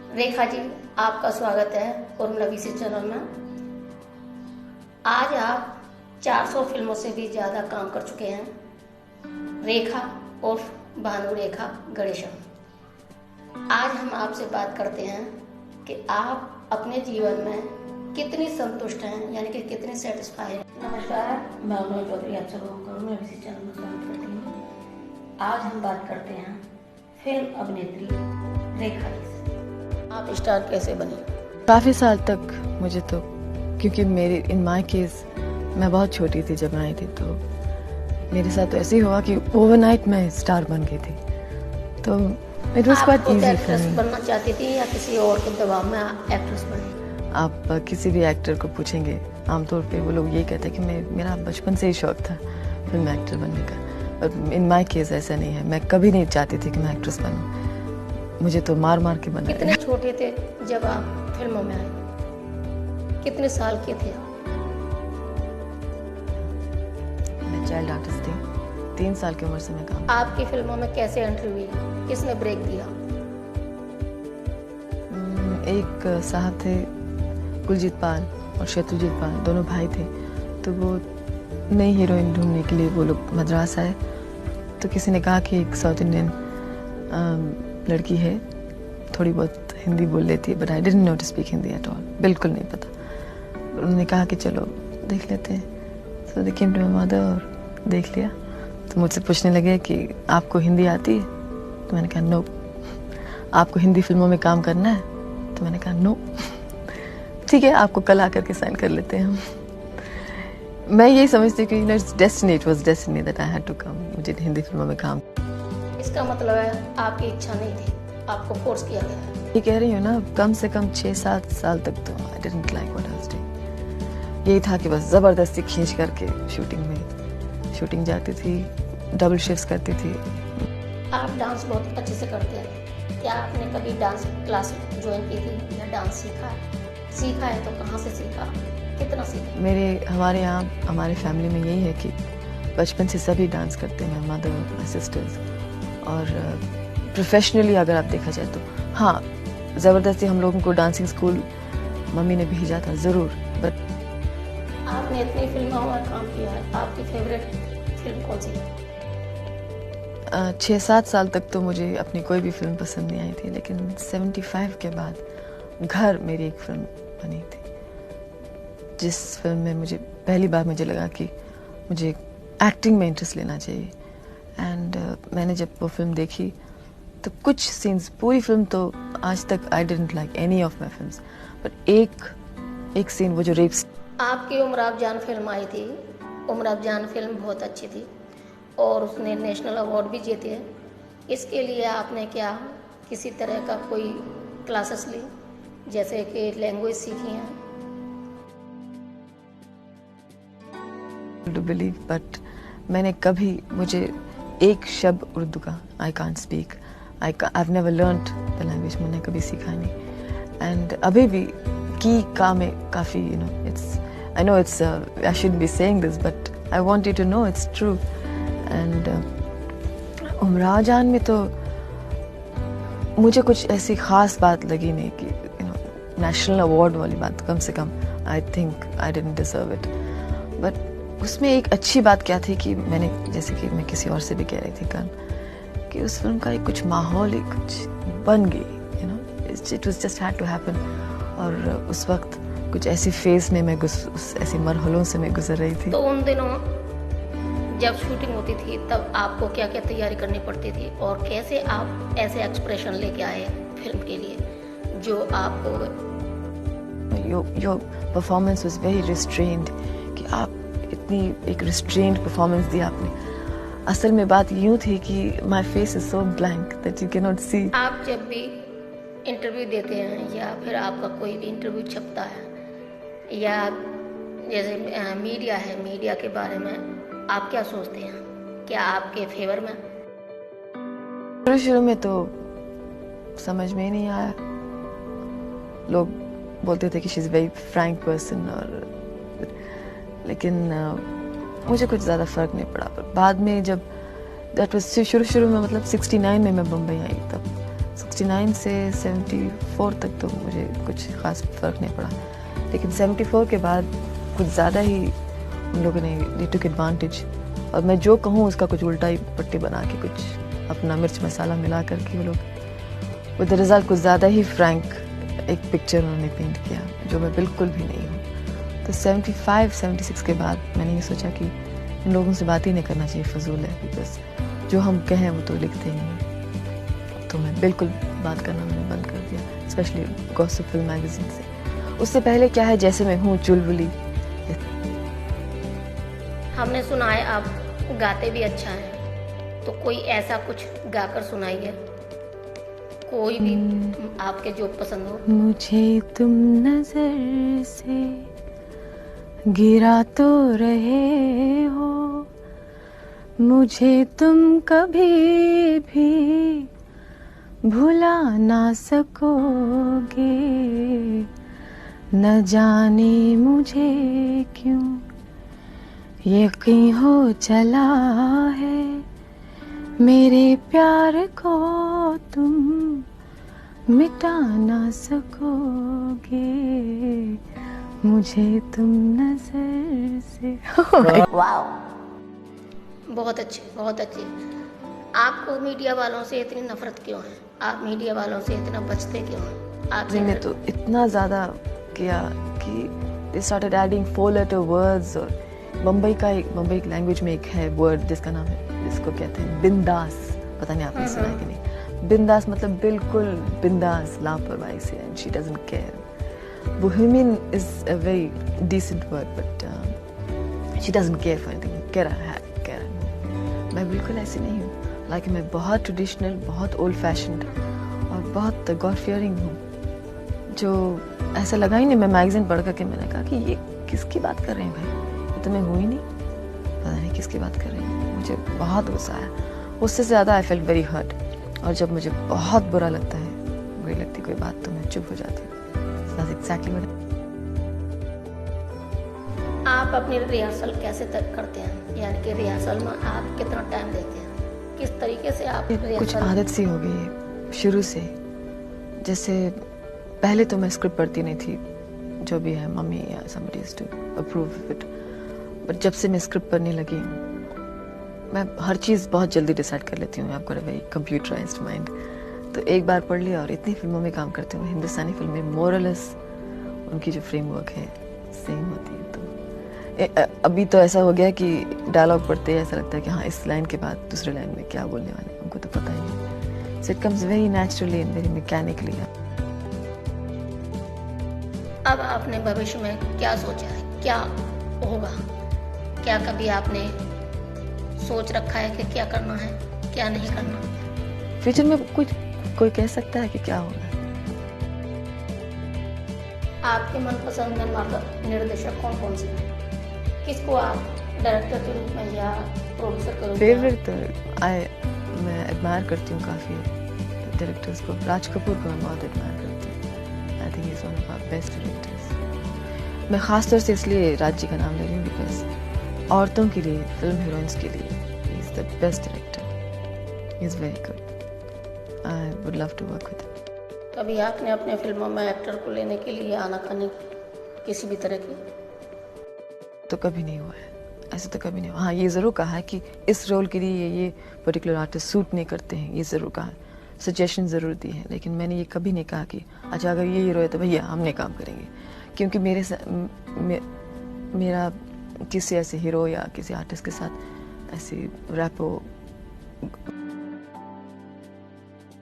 रेखा जी, आपका स्वागत है उर्मिला वीसी चैनल में। आज आप 400 फिल्मों से भी ज़्यादा काम कर चुके हैं। रेखा उर्फ भानु रेखा गणेशम। आज हम आपसे बात करते हैं कि आप अपने जीवन में कितनी संतुष्ट हैं, यानी कि कितनी सेटिस्फाई हैं। नमस्कार, मैं उर्मिला चौधरी, आप सबों को उर्मिला वीसी चैनल में स्वागत करती हूँ। आज हम बात करते हैं फिल्म अभिनेत्री रेखा जी से। आप स्टार कैसे बनी? काफ़ी साल तक मुझे तो, क्योंकि मेरे इन माय केस मैं बहुत छोटी थी जब आई थी, तो मेरे साथ तो ऐसे ही हुआ कि ओवरनाइट मैं स्टार बन गई थी। तो it was quite easy for me. बनना चाहती थी या किसी और के दबाव में एक्ट्रेस बनी? आप किसी भी एक्टर को पूछेंगे, आमतौर पे वो लोग ये कहते हैं कि मेरा बचपन से ही शौक था फिल्म एक्टर बनने का। पर इन माय केस ऐसा नहीं है। मैं कभी नहीं चाहती थी कि मैं एक्ट्रेस बनूं। मुझे तो मार मार के बनाया। कितने छोटे थे जब आप फिल्मों में आए? कितने साल के थे आप? मैं चाइल्ड आर्टिस्ट थी। 3 साल की उम्र से मैं काम। आपकी फिल्मों में कैसे एंट्री हुई? किसने ब्रेक दिया? एक साहब थे, कुलजीत पाल और शत्रुजीत पाल, दोनों भाई थे। तो वो नई हीरोइन ढूंढने के लिए वो लोग मद्रास आए। तो किसी ने कहा कि एक साउथ इंडियन लड़की है, थोड़ी बहुत हिंदी बोल लेती है, but I didn't know to speak Hindi at all, बिल्कुल नहीं पता। उन्होंने कहा कि चलो देख लेते हैं। सो दे केम टू माय मदर और देख लिया। तो मुझसे पूछने लगे कि आपको हिंदी आती है? तो मैंने कहा नो। आपको हिंदी फिल्मों में काम करना है? तो मैंने कहा नो। ठीक है, आपको कल आकर के साइन कर लेते हैं हम। मैं यही समझती कि destiny, it was destiny that I had to come. मुझे हिंदी फिल्मों में काम। इसका मतलब है आपकी इच्छा नहीं थी, आपको फोर्स किया गया है। ये कह रही हूँ ना, कम से कम 6-7 साल तक तो I didn't like what I was doing. यही था कि बस ज़बरदस्ती खींच करके शूटिंग जाती थी, डबल शिफ्ट्स करती थी। आप डांस बहुत अच्छे से करते हैं। क्या आपने कभी डांस क्लास ज्वाइन की थी या डांस सीखा है? सीखा है तो कहाँ से सीखा, कितना सीखा? हमारे यहाँ, हमारे फैमिली में यही है कि बचपन से सभी डांस करते हैं, मदर, माय सिस्टर्स। और प्रोफेशनली अगर आप देखा जाए तो हाँ, ज़बरदस्ती हम लोगों को डांसिंग स्कूल मम्मी ने भेजा था ज़रूर। बट आपने इतनी फिल्मों में काम किया है, आपकी फेवरेट फिल्म कौन सी है? 6-7 साल तक तो मुझे अपनी कोई भी फिल्म पसंद नहीं आई थी, लेकिन 75 के बाद घर मेरी एक फिल्म बनी थी, जिस फिल्म में मुझे पहली बार मुझे लगा कि मुझे एक्टिंग में इंटरेस्ट लेना चाहिए। एंड मैंने जब वो फिल्म देखी तो कुछ सीन्स, पूरी फिल्म तो आज तक I didn't like any of my films, but एक सीन, वो जो रेप्स। आपकी उम्र आप जान फिल्म आई थी। उम्र आप जान फिल्म बहुत अच्छी थी और उसने नेशनल अवार्ड भी जीते हैं। इसके लिए आपने क्या किसी तरह का कोई क्लासेस ली, जैसे कि लैंग्वेज सीखी हैं? टू बिलीव, बट मैंने कभी, मुझे एक शब्द उर्दू का I can't speak. I have never learned the language. मैंने कभी सीखा नहीं। एंड अभी भी का में काफ़ी, you know, I know it's I should be saying this, but I want you to know it's true. And Umrao Jaan में तो मुझे कुछ ऐसी ख़ास बात लगी नहीं कि, यू नो, नेशनल अवार्ड वाली बात। कम से कम I think I didn't deserve it. But उसमें एक अच्छी बात क्या थी कि मैंने, जैसे कि मैं किसी और से भी कह रही थी कल, कि उस फिल्म का एक कुछ माहौल ही कुछ बन गई, you know, it was just had to happen. और उस वक्त कुछ ऐसी फेज में मैं ऐसी मरहलों से मैं गुजर रही थी। तो उन दिनों जब शूटिंग होती थी तब आपको क्या क्या तैयारी करनी पड़ती थी और कैसे आप ऐसे एक्सप्रेशन लेके आए फिल्म के लिए जो आपको? Your performance was very restrained, कि आप इतनी एक रिस्ट्रेन्ड परफॉर्मेंस दी आपने। असल में बात यूँ थी कि my face is so blank that you can not see. आप जब भी इंटरव्यू देते हैं या फिर आपका कोई भी इंटरव्यू छपता है, या जैसे मीडिया है, मीडिया के बारे में आप क्या सोचते हैं? क्या आपके फेवर में? शुरू में तो समझ में ही नहीं आया। लोग बोलते थे कि she is very Frank person, और लेकिन मुझे कुछ ज़्यादा फ़र्क नहीं पड़ा। पर बाद में जब दैट वाज शुरू में, मतलब 69 में मैं बम्बई आई, तब 69 से 74 तक तो मुझे कुछ ख़ास फ़र्क नहीं पड़ा, लेकिन 74 के बाद कुछ ज़्यादा ही उन लोगों ने दे टुक एडवांटेज, और मैं जो कहूँ उसका कुछ उल्टा ही पट्टी बना के कुछ अपना मिर्च मसाला मिला करके वो लोग विद द रिज़ल्ट कुछ ज़्यादा ही फ्रैंक एक पिक्चर उन्होंने पेंट किया, जो मैं बिल्कुल भी नहीं हूँ। तो 75-76 के बाद मैंने ये सोचा कि इन लोगों से बात ही नहीं करना चाहिए, फजूल है, बिकॉज जो हम कहें वो तो लिखते ही हैं। तो मैं बिल्कुल बात करना मैंने बंद कर दिया, स्पेशली गॉसिप फिल्म मैगजीन से। उससे पहले क्या है, जैसे मैं हूँ चुलबुली। हमने सुना है आप गाते भी अच्छा हैं, तो कोई ऐसा कुछ गाकर सुनाइए, कोई भी आपके जो पसंद हो। मुझे तुम नजर से गिरा तो रहे हो, मुझे तुम कभी भी भुला ना सकोगे, न जाने मुझे क्यों यकीन हो चला है, मेरे प्यार को तुम मिटा ना सकोगे, मुझे तुम नजर से। वाओ, बहुत अच्छे, बहुत अच्छे। आपको मीडिया वालों से इतनी नफरत क्यों है? आप मीडिया वालों से इतना बचते क्यों हैं? आपने तो इतना ज़्यादा किया कि they started adding 4 letter words, और मुंबई एक लैंग्वेज में एक है वर्ड जिसका नाम है, जिसको कहते हैं बिंदास, पता नहीं आपने सुना है कि नहीं। बिंदास मतलब बिल्कुल बिंदास, लापरवाही से, and she doesn't care. Bohemian is a very decent word, but she doesn't care for anything. Care मैं बिल्कुल ऐसी नहीं हूँ। लाइक मैं बहुत ट्रेडिशनल, बहुत ओल्ड फैशन्ड और बहुत गॉड फियरिंग हूँ, जो ऐसा लगा ही नहीं। मैं मैगजीन पढ़ करके मैंने कहा कि ये किसकी बात कर रहे हैं भाई, ये तो मैं हुई नहीं, पता नहीं किसकी बात कर रहे हैं। मुझे बहुत गुस्सा आया, उससे ज़्यादा आई फेल्ट वेरी हर्ट। और जब मुझे बहुत बुरा लगता है, बुरी लगती कोई बात, तो मैं चुप हो जाती हूँ। That's exactly what आप अपनी रिहर्सल कैसे तक करते हैं? यानी कि रिहर्सल में आप कितना टाइम देते हैं? किस तरीके से आप कुछ आदत सी हो गई है शुरू से। जैसे पहले तो मैं स्क्रिप्ट पढ़ती नहीं थी, जो भी है मम्मी या somebody has to approve it, but जब से मैं स्क्रिप्ट पढ़ने लगी हूँ, मैं हर चीज़ बहुत जल्दी डिसाइड कर लेती हूँ। आपको वेरी कंप्यूटराइज्ड माइंड। तो एक बार पढ़ लिया, और इतनी फिल्मों में काम करती हूँ, हिंदुस्तानी फिल्में मोरलेस उनकी जो फ्रेमवर्क है सेम होती है। तो अभी तो ऐसा हो गया कि डायलॉग पढ़ते हैं ऐसा लगता है कि हाँ, इस लाइन के बाद दूसरे लाइन में क्या बोलने वाले हैं, उनको तो पता ही नहीं। So it comes very naturally and very mechanically. अब आपने भविष्य में क्या सोचा है, क्या होगा? क्या कभी आपने सोच रखा है कि क्या करना है, क्या नहीं करना? फ्यूचर में कोई कह सकता है कि क्या होगा। आपके मनपसंद निर्देशक कौन कौन से हैं? किसको आप डायरेक्टर के रूप में या प्रोड्यूसर के रूप में? फेवरेट तो मैं एडमायर करती हूँ काफ़ी डायरेक्टर्स को। राज कपूर को मैं बहुत एडमायर करती हूँ। I think he is one of our best directors. मैं ख़ास तौर से इसलिए राज जी का नाम ले रही हूँ बिकॉज औरतों के लिए, फिल्म हीरोइंस के लिए he is the best director. He is very good. I would love to work with him. कभी आपने अपने फिल्मों में एक्टर को लेने के लिए आनाकानी किसी भी तरह की? तो कभी नहीं हुआ है, ऐसे तो कभी नहीं हुआ। हाँ, ये ज़रूर कहा है कि इस रोल के लिए ये पर्टिकुलर आर्टिस्ट सूट नहीं करते हैं, ये ज़रूर कहा है, सजेशन ज़रूर दी है, लेकिन मैंने ये कभी नहीं कहा कि अच्छा अगर ये हीरो है तो भैया हमने काम करेंगे, क्योंकि मेरा किसी ऐसे हीरो या किसी आर्टिस्ट के साथ ऐसी रैपो।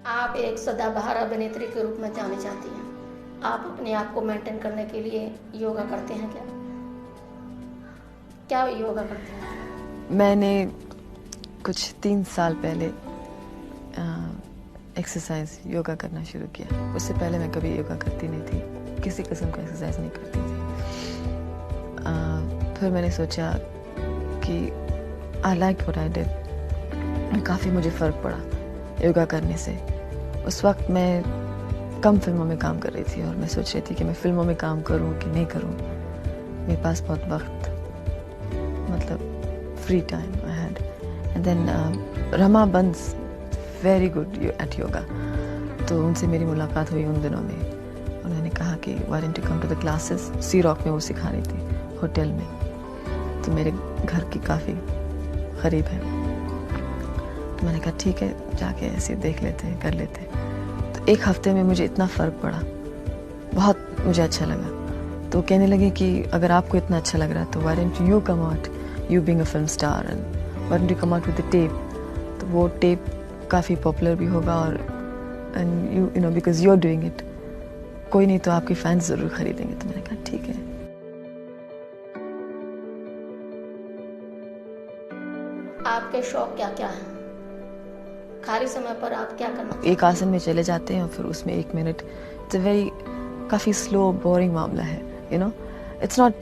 आप एक सदाबहार अभिनेत्री के रूप में जानी जाती हैं। आप अपने आप को मेंटेन करने के लिए योगा करते हैं क्या? क्या योगा करते हैं? मैंने कुछ 3 साल पहले एक्सरसाइज योगा करना शुरू किया। उससे पहले मैं कभी योगा करती नहीं थी, किसी किस्म का एक्सरसाइज नहीं करती थी। फिर मैंने सोचा कि I like what I did. काफ़ी मुझे फ़र्क पड़ा योगा करने से। उस वक्त मैं कम फिल्मों में काम कर रही थी और मैं सोच रही थी कि मैं फिल्मों में काम करूं कि नहीं करूं। मेरे पास बहुत वक्त, मतलब free time I had. And then Rama Bans very good at yoga. तो उनसे मेरी मुलाकात हुई उन दिनों में। उन्होंने कहा कि why don't you come to the classes. Sea Rock में वो सिखा रही थी, होटल में, तो मेरे घर की काफ़ी करीब है। तो मैंने कहा ठीक है, जाके ऐसे देख लेते हैं, कर लेते हैं। तो एक हफ्ते में मुझे इतना फ़र्क पड़ा, बहुत मुझे अच्छा लगा। तो कहने लगे कि अगर आपको इतना अच्छा लग रहा है तो why don't you come out, you being a film star, and why don't you come out with the tape. तो वो टेप काफ़ी पॉपुलर भी होगा, और and you know because you are doing it, कोई नहीं तो आपके फैंस ज़रूर खरीदेंगे। तो मैंने कहा ठीक है। आपके शौक क्या क्या हैं? खाली समय पर आप क्या करना चाहते हैं? एक आसन में चले जाते हैं और फिर उसमें 1 मिनट, इट्स अ वेरी काफ़ी स्लो बोरिंग मामला है, you know. It's not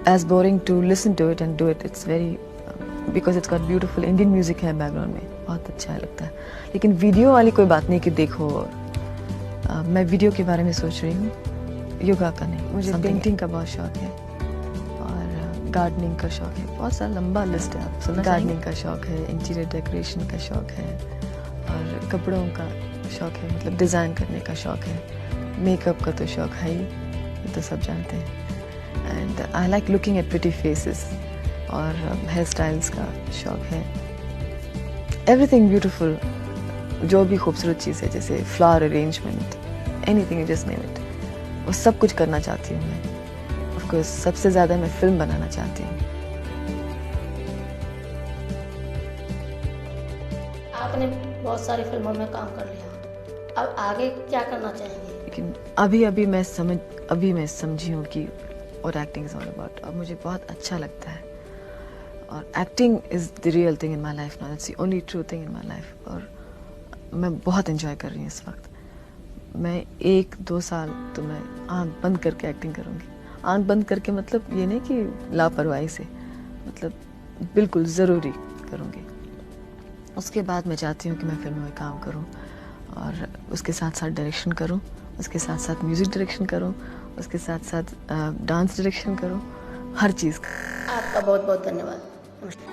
as boring to listen to it and do it, it's very because it's got beautiful Indian music है बैकग्राउंड में, बहुत अच्छा लगता है। लेकिन वीडियो वाली कोई बात नहीं कि देखो। मैं वीडियो के बारे में सोच रही हूँ, योगा का नहीं। मुझे पेंटिंग का बहुत शौक है और गार्डनिंग का शौक है। बहुत सारा लंबा लिस्ट है, आप सुनना। गार्डनिंग का शौक है, इंटीरियर डेकोरेशन का शौक है, और कपड़ों का शौक है, मतलब डिज़ाइन करने का शौक है। मेकअप का तो शौक है ही, ये तो सब जानते हैं। And I like looking at pretty faces, और हेयर स्टाइल्स का शौक है। एवरीथिंग ब्यूटीफुल, जो भी खूबसूरत चीज़ है, जैसे flower arrangement, anything you just name it, वो सब कुछ करना चाहती हूँ मैं। ऑफ कोर्स सबसे ज़्यादा मैं फिल्म बनाना चाहती हूँ। आपने बहुत सारी फिल्मों में काम कर लिया, अब आगे क्या करना चाहेंगे? लेकिन अभी मैं समझी हूँ कि और एक्टिंग इज़ ऑल अबाउट। अब मुझे बहुत अच्छा लगता है, और acting is the real thing in my life now, it's the only true thing in my life. और मैं बहुत इन्जॉय कर रही हूँ इस वक्त। मैं 1-2 साल तो मैं आँख बंद करके एक्टिंग करूँगी। आँख बंद करके मतलब ये नहीं कि लापरवाही से, मतलब बिल्कुल ज़रूरी करूँगी। उसके बाद मैं चाहती हूँ कि मैं फिल्मों में काम करूँ, और उसके साथ साथ डायरेक्शन करूँ, उसके साथ साथ म्यूज़िक डायरेक्शन करूँ, उसके साथ साथ डांस डायरेक्शन करूँ, हर चीज़। आपका बहुत बहुत धन्यवाद। नमस्ते।